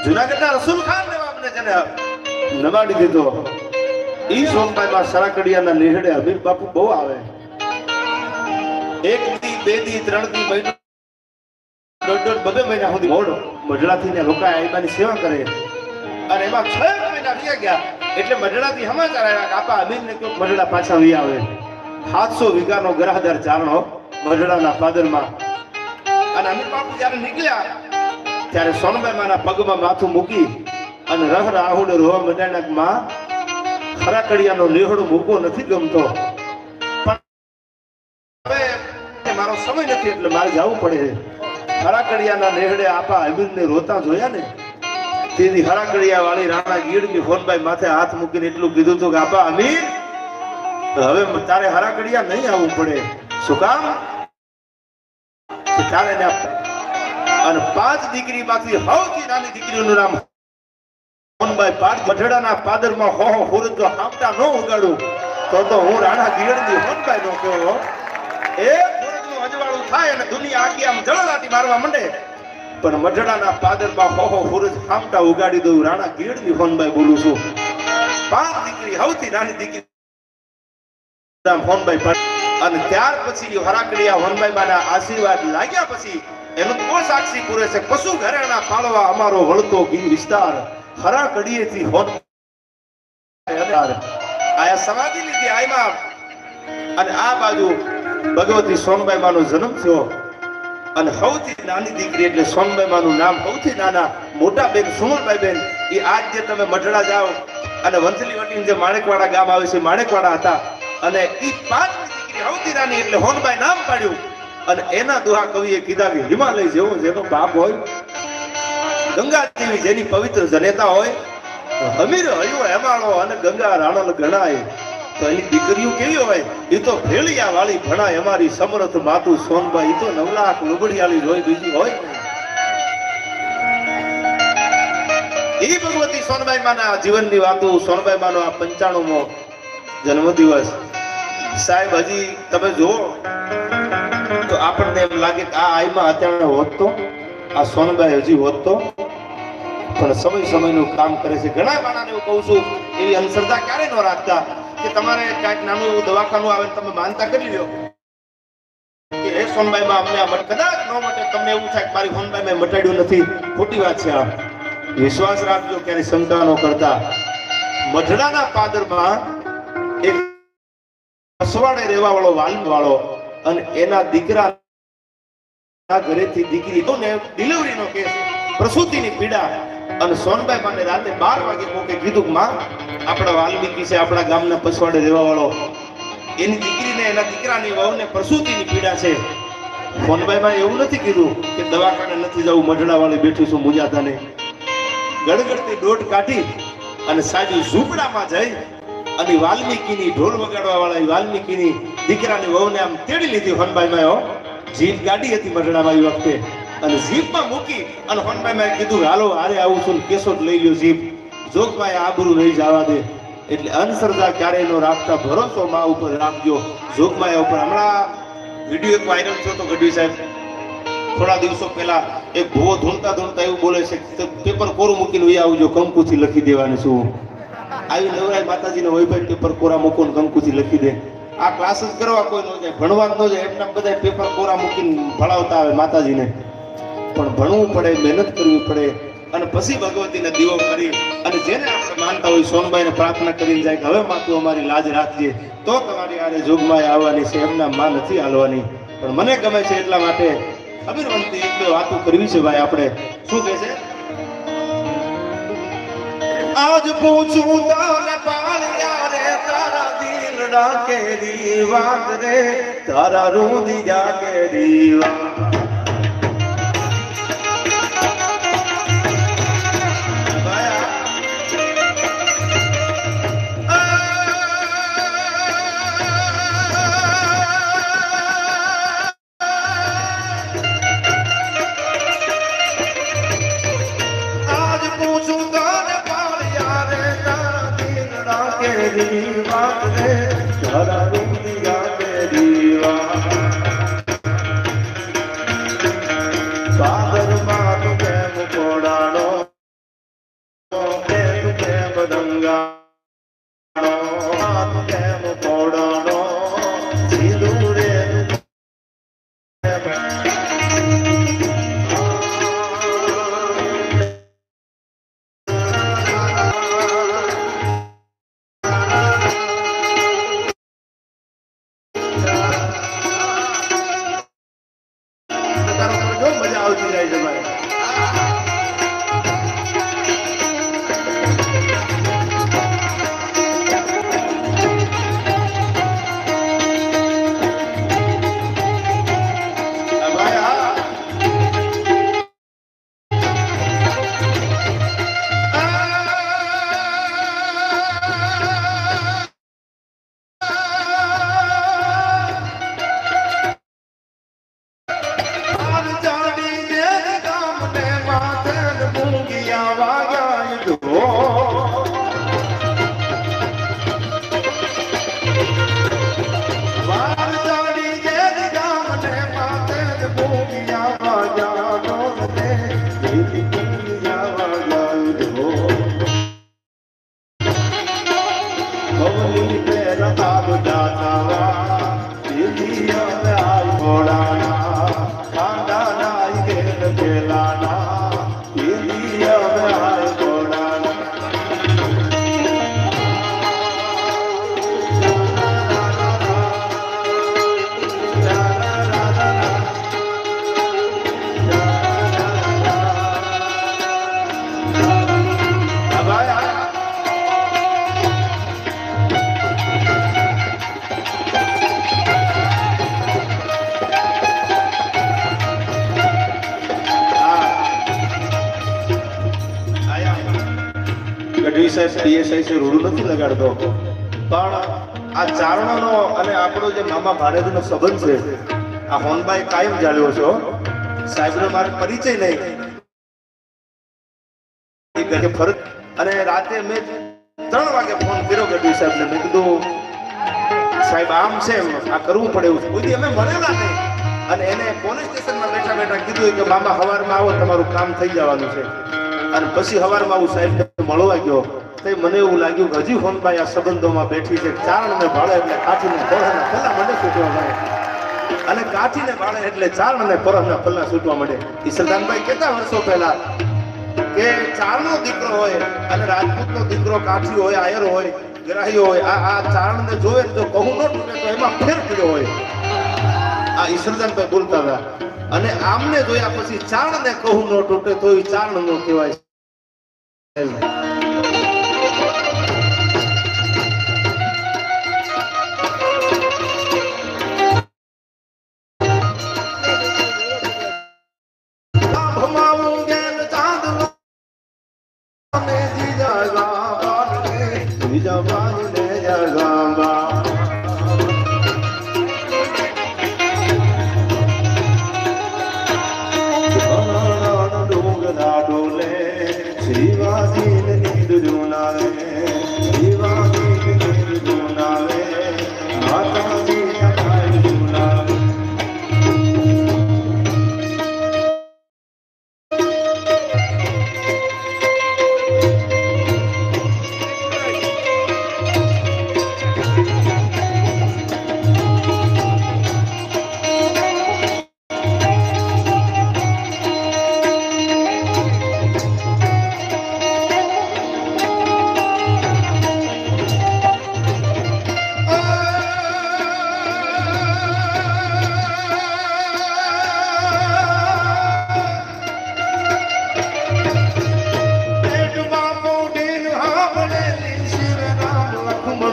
જુનાગઢના રસૂલ ખાન નવાબને જેને નવાડી દીધો ઈ સોનભાઈમાં સરાકડિયાના નેહડે અમીર બાપુ બહુ આવે. એક દી બે દી ત્રણ દી મહિનો દોઢ બબે મહિના સુધી મોડ મઢડાથી ને લોકો આઈબાની સેવા કરે અને એમાં 6 મહિના વી ગયા એટલે મઢડાથી સમાચાર આવ્યા કે આપા અમીરને કહો મઢડા પાછા વી આવે. 700 વીઘાનો ગ્રાહદાર ચારણો મઢડાના પાદરમાં અને અમીર બાપુ જ્યારે નીકળ્યા ત્યારે સોનબાઈ માના પગમાં માથું મૂકી અને રહ રાહુડ રોવા મંડાણા માં ખરાકડિયાનો લેહડો મૂકો નથી ગમતો પણ હવે મારો સમય નથી એટલે મારે જવું પડે. ખરાકડિયાના લેહડે આપા અમીરને રોતા જોયા ને તેથી ખરાકડિયા વાળી રાણા ગીડની ફોનબાઈ માથે હાથ મૂકીને એટલું કીધું હતું કે આપા અમીર હવે તારે ખરાકડિયા નહીં આવવું પડે. શું કામ? તારે ને અને 5 દીકરીમાંથી સૌથી નાની દીકરીનું નામ સોનબાઈ પાડ મઢડાના પાદરમાં હો હુરત જો હામટા ન ઉગાડું તો હું રાણા ગીરણની સોનબાઈ નો કહેવો. એક હુરતનું અજવાળું થાય અને દુનિયા આખી આમ જળલાટી મારવા માંડે પણ મઢડાના પાદરમાં હો હુરત હામટા ઉગાડી દઉં રાણા ગીરણની સોનબાઈ બોલું છું. 5 દીકરી સૌથી નાની દીકરી નામ સોનબાઈ પાડ અને ત્યાર પછી હરાકડિયા સોનબાઈ બાના આશીર્વાદ લાગ્યા પછી એનું કોઈ સાક્ષી પૂરે છે પશુ ઘરેણા પાળવા અમારો વળતો ગીર વિસ્તાર ખરા કડીએથી હોન આયા સમાધિ લીધી આયમાં અને આ બાજુ ભગવતી સોનબાઈ માનો જન્મ થયો અને સૌથી નાની દીકરી એટલે સોનબાઈ માનું નામ સૌથી નાના મોટા બેન સુમનબાઈ બેન એ આજ જે તમે મઢડા જાઓ અને વંથલી વટીને જે માણેકવાડા ગામ આવે છે માણેકવાડા હતા અને એ 5 દીકરી સૌથી નાની એટલે હોનબાઈ નામ પાડ્યું અને એના દુહા કવિએ કીધા કે હિમાલય જેવો જેનો બાપ હોય ગંગા જેવી જેની પવિત્ર જનેતા હોય હમીર હયો હેમાળો અને ગંગા રાણલ ગણાય તો એની દીકરીઓ કેવી હોય એ તો ભેળિયા વાળી ભણાય અમારી સમર્થ માતુ સોનબાઈ તો 9 લાખ લુગડિયાળી જોઈ બીજી હોય એ ભગવતી સોનબાઈ માના જીવનની વાતો સોનબાઈ માનો આ 95મો જન્મદિવસ સાહેબ હજી તમે જુઓ તો આપણને એમ લાગે કે આ આઈમાં અત્યારે હોત તો આ સોનબાઈ હજી હોત તો પણ સમયનું કામ કરે છે. ઘણા માણાને હું કહું છું એવી અંધશ્રદ્ધા ક્યારે ન રાખતા કે તમારે કાંઈક નાનું એવું દવાખાનું આવે તમે માનતા કરી લ્યો કે હે સોનબાઈમાં અમને આ કદાચ ન મટે તમને એવું થાય કે મારી સોનબાઈ મેં મટાડ્યું નથી. ખોટી વાત છે. આ વિશ્વાસ રાખજો ક્યારે શંકા ન કરતા. મઢડાના પાદરમાં એક અસવાડે રહેવા વાળો વાલ્મ વાળો અને એના દીકરા ઘરેથી દીકરી તો ને ડિલિવરીનો કેસ પ્રસૂતિની પીડા અને સોનબાઈ માને રાતે 12 વાગે કોકે કીધું કે માં આપણા વાલ્મીકી છે આપણા ગામના પસવાડે રહેવા વાળો એની દીકરીને એના દીકરાની વહુને પ્રસૂતિની પીડા છે. સોનબાઈ માં એવું નથી કીધું કે દવાખાને નથી જવું મઢડા વાળી બેઠું છું મુજાતાને ગડગડતી દોટ કાઢી અને સાજી ઝૂંપડામાં જઈ અને વાલ્મીકીની ઢોલ વગાડવા વાળા વાલ્મીકીની દીકરાની વહુને આમ તેડી લીધી સોનબાઈ માં જીપ ગાડી હતી મરડામાં એ વખતે, અને જીપમાં મૂકી અને હોનભાઈ મેં કીધું હાલો હારે આવું છું, કેશોદ લઈ લ્યો જીપ, જોગભાઈ આબરૂ નહીં જવા દે. એટલે અંધશ્રદ્ધા ક્યારેય નો રાખતા, ભરોસો માં ઉપર રાખજો, જોગમાયા ઉપર. હમણાં વિડીયો એક વાયરલ થયો તો ગઢવી સાહેબ, થોડા દિવસો પહેલા એક ભૂવો ધૂણતા ધૂણતા એવું બોલે છે કે પેપર કોરું મૂકીને વહી આવજો, કંકુથી લખી દેવાનું શું. આવી નવરાય માતાજીને હોય ભાઈ પેપર કોરા મૂકો ને કંકુથી લખી દે. આ ક્લાસ જ કરવા કોઈ ન જાય, ભણવા જ ન જાય, એમના બધા પેપર કોરા મૂકીને ભણાવતા આવે માતાજીને. પણ ભણવું પડે, મહેનત કરવી પડે, અને પછી ભગવતીને દીવો કરી અને જેને આપણે માનતા હોય સોનબાઈને પ્રાર્થના કરીને જાય કે હવે માં તું અમારી લાજ રાખજે, તો તમારી આરે જોગમાય આવવાની છે, એમના માં નથી હાલવાની. પણ મને ગમે છે એટલા માટે ખબરવંતી એક બે વાતો કરવી છે ભાઈ આપણે. શું કહે છે? આજ પૂછું તારે પાળ્યા રે તારા દિલડા કેરી વાત રે, તારા રૂદિયા કેરી વાત. રૂડું નથી લગાડતો, પણ આ ચારણોનો અને આપણો જે મામા ભાડેજીનો સંબંધ છે આ હોનભાઈ કાયમ જાળવ્યો છો. સાહેબનો મારો પરિચય નહીં, અને રાતે મેં 3 વાગે ફોન કર્યો ગઢવી સાહેબને. મેં કીધું સાહેબ આમ છે, આ કરવું પડે એવું છે. કોઈ અમે મળેલા નહીં, અને એને પોલીસ સ્ટેશનમાં બેઠા બેઠા કીધું કે મામા સવારમાં આવો, તમારું કામ થઈ જવાનું છે. અને પછી સવારમાં આવું સાહેબને મળવા ગયો. મને એવું લાગ્યું કે હજી હોનભાઈ આ સંબંધોમાં બેઠી છે. ચારણને ભાળે એટલે કાઠીને પરહના પલ્લા મને છૂટવા મળે, અને કાઠીને ભાળે એટલે ચારણને પરહના પલ્લા છૂટવા મળે. ઈશ્વરદાનભાઈ કેટલા વર્ષો પહેલા કે ચારણનો દીકરો હોય અને રાજપૂતનો દીકરો કાઠી હોય, આયર હોય, ગ્રાહ્ય હોય, આ ચારણને જોવે તો કહું ન તૂટે તો એમાં ફેર પડ્યો હોય. આ ઈશ્વરદાનભાઈ બોલતા હતા. અને આમને જોયા પછી ચારણને કહું ન તૂટે તો એ ચારણ નો કહેવાય.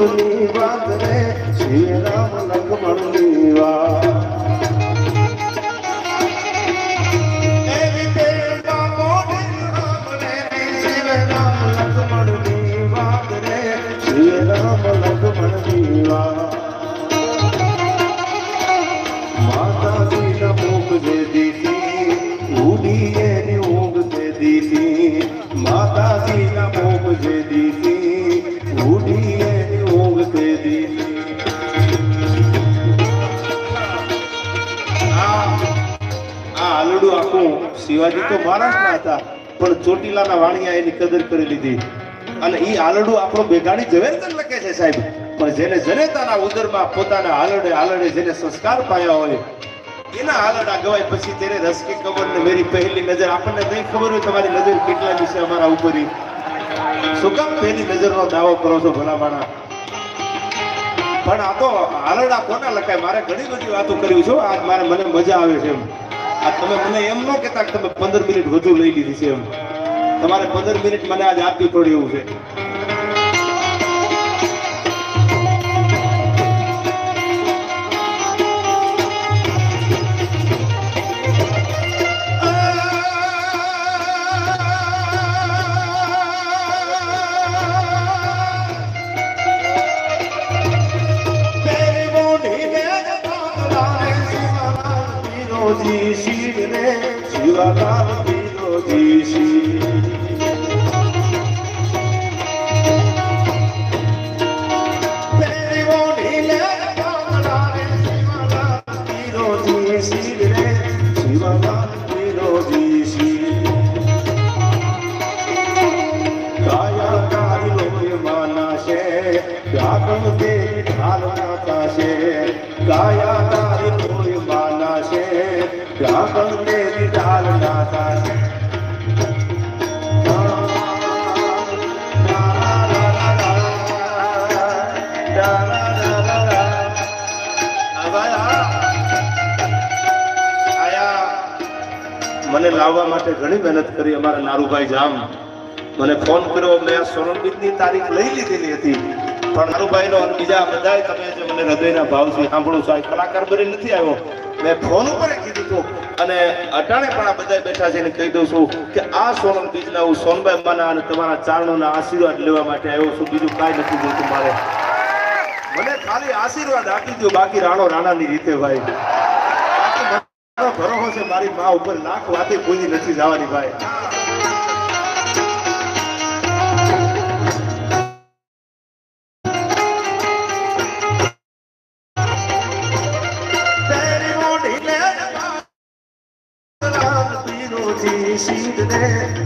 મોઢની વાત રે શ્રી રામ લક્ષ્મણની વાત माताजी न मूक दे दी थी उड़िए नी ऊँग दे दी थी माताजी न मूक दे दी थी उड़िए नी ऊँग दे दी थी આલડું આખું શિવાજી તો મહારાષ્ટ્રના હતા પણ ચોટીલાના વાણિયા એની કદર કરી લીધી અને ઈ આલડું આપણો બેગાડી ઝવેરચંદ લખે છે સાહેબ પણ જેને જનેતાના ઉદરમાં પોતાના આલડે આલડે જેને સંસ્કાર પાયા હોય એના આલડા ગવાય પછી તેને રસ કે કબર ને મેરી પહેલી નજર આપણને નહીં ખબર હોય તમારી નજર કેટલા વિશે અમારા ઉપર શું કામ પહેલી નજરનો દાવો કરો છો ભલામાણા પણ આ તો આલડા કોના લખાય મારે ઘણી બધી વાતો કરવી છે આજ મારે મને મજા આવે છે એમ આ તમે મને એમ ન કહેતા કે તમે 15 મિનિટ વધુ લઈ લીધી છે એમ તમારે 15 મિનિટ મને આજ આપવી પડી એવું છે शिवलाल पीरोजी श्री शिवलाल पीरोजी श्री काया कारी लोय माना से व्यागम दे ढालना से काया कारी लोय माना से व्यागम दे ढालना से મને લાવવા માટે ઘણી મહેનત કરી અમારા નારુભાઈ જામ મને ફોન કર્યો મેં સોનમબીજની તારીખ લઈ લીધેલી હતી પણ નારુભાઈનો અને બીજા બધાય તમે જે મને હૃદયના ભાવથી સાંભળો છો આ કલાકાર બની નથી આવ્યો મેં ફોન ઉપર કીધું હતું અને અટાણે પણ આ બધા બેઠા છે એને કહી દઉં છું કે આ સોનમબીજના હું સોનબાઈ માના અને તમારા ચારણોના આશીર્વાદ લેવા માટે આવ્યો છું બીજું કાંઈ નથી જોતું મારે મને ખાલી આશીર્વાદ આપી દો બાકી રાણો રાણાની રીતે ભાઈ ભરોસો છે મારી મા ઉપર લાખ વાતે કોઈ નથી જવાની ભાઈ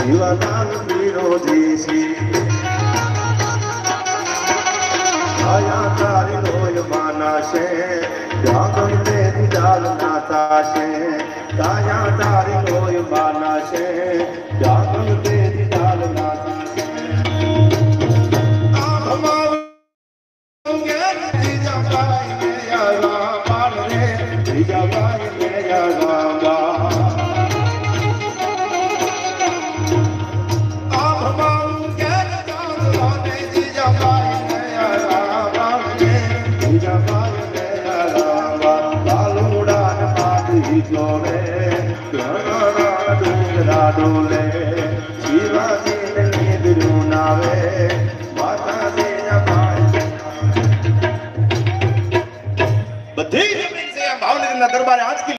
शिवलाल पीरोजी श्री आया तारी लोय माना से व्यागम दे ढाल नाता से काया तारी लोय माना से व्यागम दे ढाल नाता से डोले शिवाजी ने नींद रुनावे